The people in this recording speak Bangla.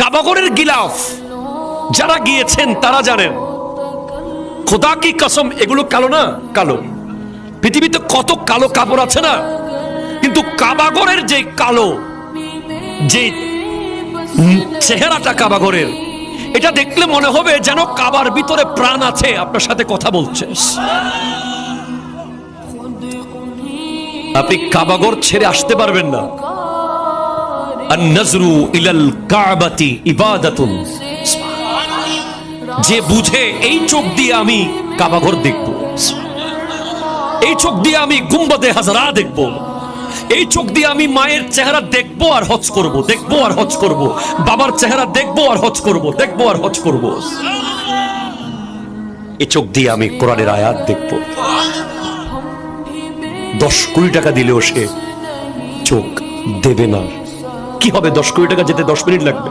কাবাগরের গিলাফ যারা গিয়েছেন তারা জানেন, খোদা কি কসম, এগুলো কালো না? কালো। পৃথিবীতে কত কালো কাপড় আছে না, কিন্তু কাবাগরের যে কালো, যে চেহারাটা কাবাগরের, এটা দেখলে মনে হবে যেন কাবার ভিতরে প্রাণ আছে, আপনার সাথে কথা বলছে। আপনি কাবাগর ছেড়ে আসতে পারবেন না। আন-নাজরু ইলাল কাবাতি ইবাদাতুন। যে বুঝে এই চোখ দিয়ে আমি কাবাগর দেখব, এই চোখ দিয়ে আমি গুম্বাদে হাজরা দেখব, এই চোখ দিয়ে আমি মায়ের চেহারা দেখবো আর হজ করব, দেখবো আর হজ করব, বাবার চেহারা দেখবো আর হজ করব, দেখবো আর হজ করব। এই চোখ দিয়ে আমি কোরআনের আয়াত দেখব। 10 কোটি টাকা দিলেও সে চোখ দেবে না। কি হবে 10 কোটি টাকা যেতে 10 মিনিট লাগবে?